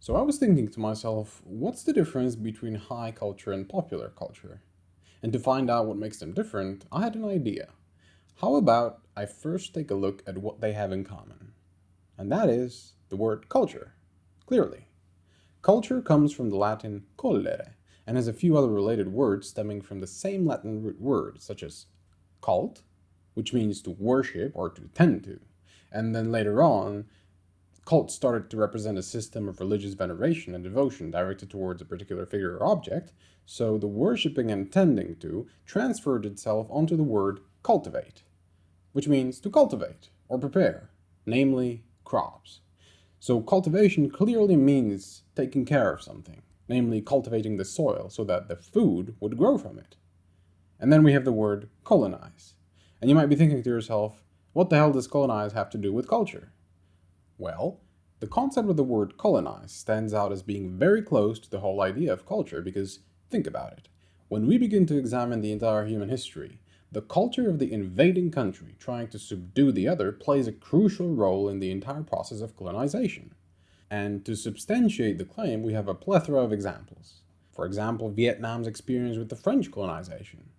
So I was thinking to myself, what's the difference between high culture and popular culture? And to find out what makes them different, I had an idea. How about I first take a look at what they have in common? And that is the word culture. Clearly, culture comes from the Latin collere and has a few other related words stemming from the same Latin root word, such as cult, which means to worship or to tend to. And then later on, cults started to represent a system of religious veneration and devotion directed towards a particular figure or object, so the worshipping and tending to transferred itself onto the word cultivate, which means to cultivate or prepare, namely crops. So cultivation clearly means taking care of something, namely cultivating the soil so that the food would grow from it. And then we have the word colonize. And you might be thinking to yourself, what the hell does colonize have to do with culture? Well, the concept of the word colonize stands out as being very close to the whole idea of culture because, think about it, when we begin to examine the entire human history, the culture of the invading country trying to subdue the other plays a crucial role in the entire process of colonization. And to substantiate the claim, we have a plethora of examples. For example, Vietnam's experience with the French colonization,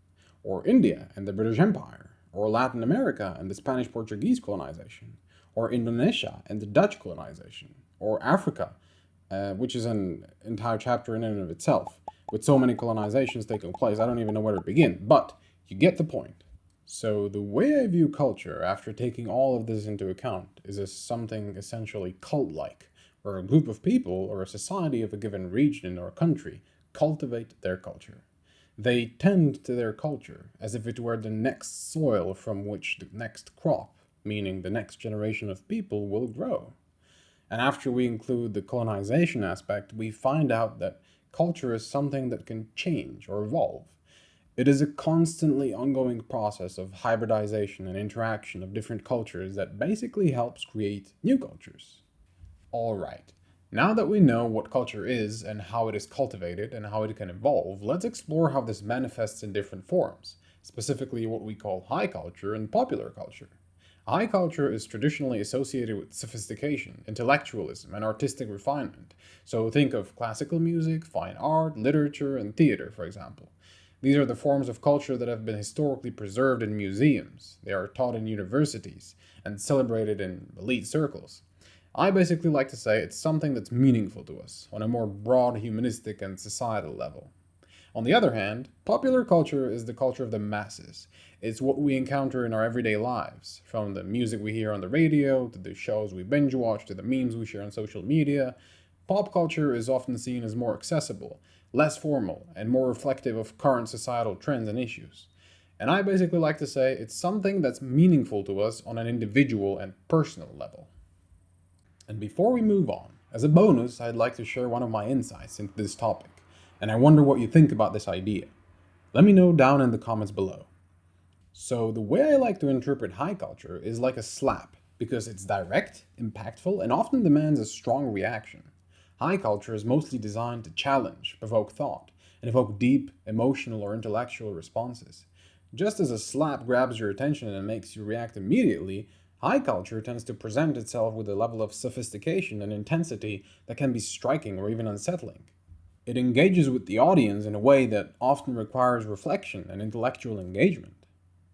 or India and the British Empire, or Latin America and the Spanish Portuguese colonization, or Indonesia and the Dutch colonization, or Africa, which is an entire chapter in and of itself, with so many colonizations taking place, I don't even know where to begin, but you get the point. So the way I view culture after taking all of this into account is as something essentially cult-like, where a group of people or a society of a given region or country cultivate their culture. They tend to their culture as if it were the next soil from which the next crop, meaning the next generation of people, will grow. And after we include the colonization aspect, we find out that culture is something that can change or evolve. It is a constantly ongoing process of hybridization and interaction of different cultures that basically helps create new cultures. Alright, now that we know what culture is and how it is cultivated and how it can evolve, let's explore how this manifests in different forms, specifically what we call high culture and popular culture. High culture is traditionally associated with sophistication, intellectualism, and artistic refinement. So think of classical music, fine art, literature, and theater, for example. These are the forms of culture that have been historically preserved in museums. They are taught in universities and celebrated in elite circles. I basically like to say it's something that's meaningful to us on a more broad humanistic and societal level. On the other hand, popular culture is the culture of the masses. It's what we encounter in our everyday lives, from the music we hear on the radio, to the shows we binge watch, to the memes we share on social media. Pop culture is often seen as more accessible, less formal, and more reflective of current societal trends and issues. And I basically like to say it's something that's meaningful to us on an individual and personal level. And before we move on, as a bonus, I'd like to share one of my insights into this topic, and I wonder what you think about this idea. Let me know down in the comments below. So, the way I like to interpret high culture is like a slap, because it's direct, impactful, and often demands a strong reaction. High culture is mostly designed to challenge, provoke thought, and evoke deep, emotional, or intellectual responses. Just as a slap grabs your attention and makes you react immediately, high culture tends to present itself with a level of sophistication and intensity that can be striking or even unsettling. It engages with the audience in a way that often requires reflection and intellectual engagement.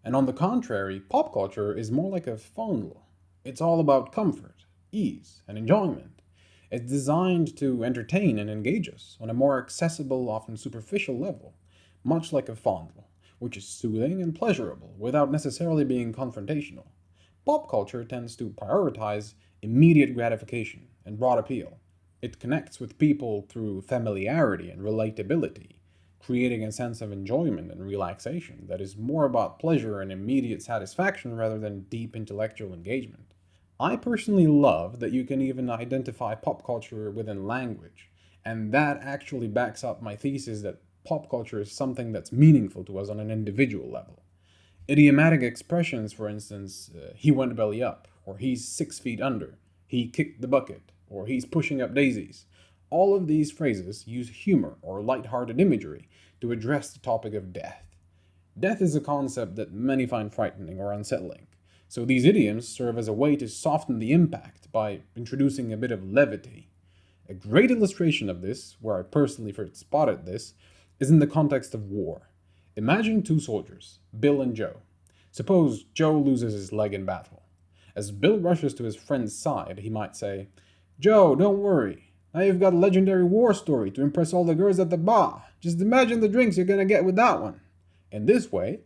And on the contrary, pop culture is more like a fondle. It's all about comfort, ease, and enjoyment. It's designed to entertain and engage us on a more accessible, often superficial level, much like a fondle, which is soothing and pleasurable without necessarily being confrontational. Pop culture tends to prioritize immediate gratification and broad appeal. It connects with people through familiarity and relatability, creating a sense of enjoyment and relaxation that is more about pleasure and immediate satisfaction rather than deep intellectual engagement. I personally love that you can even identify pop culture within language, and that actually backs up my thesis that pop culture is something that's meaningful to us on an individual level. Idiomatic expressions, for instance, he went belly up, or he's 6 feet under, he kicked the bucket, or he's pushing up daisies. All of these phrases use humor or light-hearted imagery to address the topic of death. Death is a concept that many find frightening or unsettling, so these idioms serve as a way to soften the impact by introducing a bit of levity. A great illustration of this, where I personally first spotted this, is in the context of war. Imagine two soldiers, Bill and Joe. Suppose Joe loses his leg in battle. As Bill rushes to his friend's side, he might say, "Joe, don't worry. Now you've got a legendary war story to impress all the girls at the bar. Just imagine the drinks you're gonna get with that one." In this way,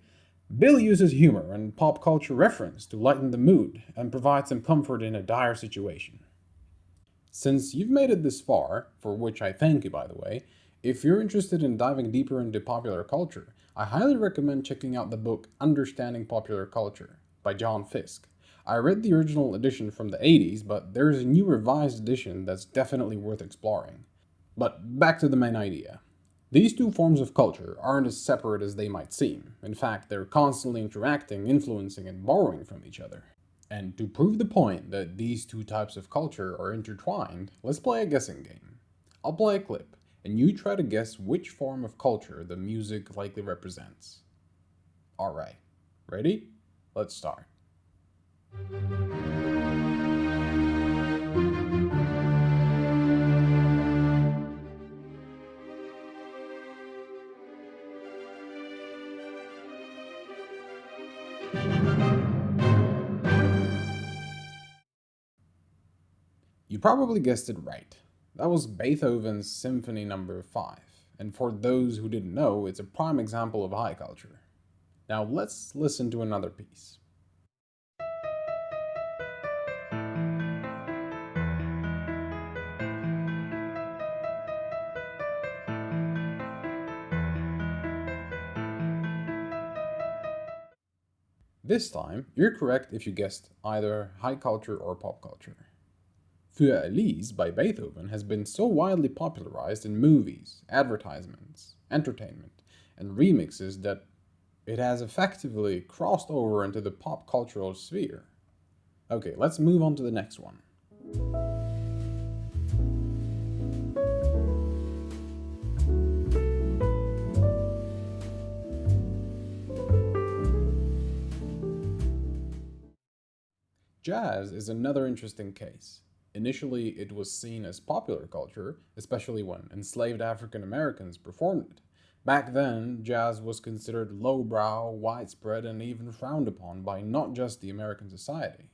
Bill uses humor and pop culture reference to lighten the mood and provide some comfort in a dire situation. Since you've made it this far, for which I thank you by the way, if you're interested in diving deeper into popular culture, I highly recommend checking out the book Understanding Popular Culture by John Fiske. I read the original edition from the 80s, but there's a new revised edition that's definitely worth exploring. But back to the main idea. These two forms of culture aren't as separate as they might seem. In fact, they're constantly interacting, influencing, and borrowing from each other. And to prove the point that these two types of culture are intertwined, let's play a guessing game. I'll play a clip, and you try to guess which form of culture the music likely represents. Alright, ready? Let's start. You probably guessed it right. That was Beethoven's Symphony No. 5, and for those who didn't know, it's a prime example of high culture. Now let's listen to another piece. This time, you're correct if you guessed either high culture or pop culture. Für Elise by Beethoven has been so widely popularized in movies, advertisements, entertainment, and remixes that it has effectively crossed over into the pop cultural sphere. Okay, let's move on to the next one. Jazz is another interesting case. Initially, it was seen as popular culture, especially when enslaved African Americans performed it. Back then, jazz was considered lowbrow, widespread, and even frowned upon by not just the American society.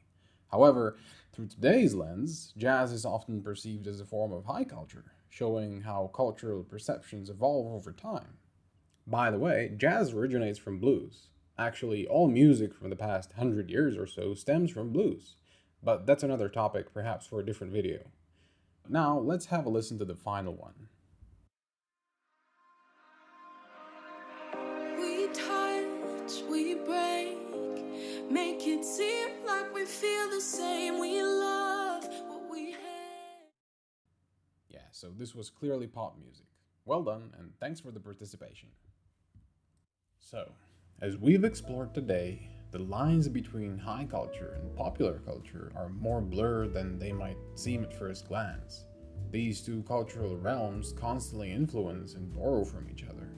However, through today's lens, jazz is often perceived as a form of high culture, showing how cultural perceptions evolve over time. By the way, jazz originates from blues. Actually, all music from the past 100 years or so stems from blues. But that's another topic, perhaps for a different video. Now, let's have a listen to the final one. We touch, we break, make it seem like we feel the same. We love what we hate. Yeah, so this was clearly pop music. Well done, and thanks for the participation. So, as we've explored today, the lines between high culture and popular culture are more blurred than they might seem at first glance. These two cultural realms constantly influence and borrow from each other,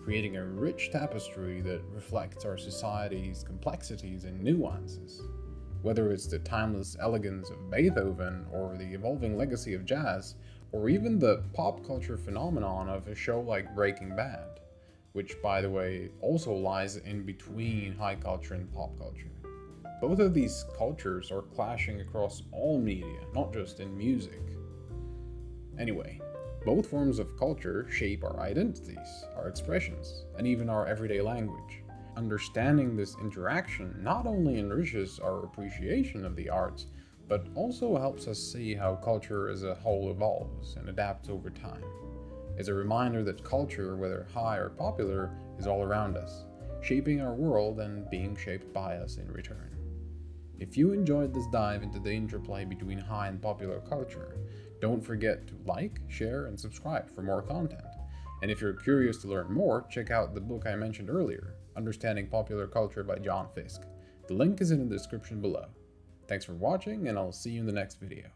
creating a rich tapestry that reflects our society's complexities and nuances. Whether it's the timeless elegance of Beethoven, or the evolving legacy of jazz, or even the pop culture phenomenon of a show like Breaking Bad, which, by the way, also lies in between high culture and pop culture. Both of these cultures are clashing across all media, not just in music. Anyway, both forms of culture shape our identities, our expressions, and even our everyday language. Understanding this interaction not only enriches our appreciation of the arts, but also helps us see how culture as a whole evolves and adapts over time. It's a reminder that culture, whether high or popular, is all around us, shaping our world and being shaped by us in return. If you enjoyed this dive into the interplay between high and popular culture, don't forget to like, share, and subscribe for more content. And if you're curious to learn more, check out the book I mentioned earlier, Understanding Popular Culture by John Fiske. The link is in the description below. Thanks for watching, and I'll see you in the next video.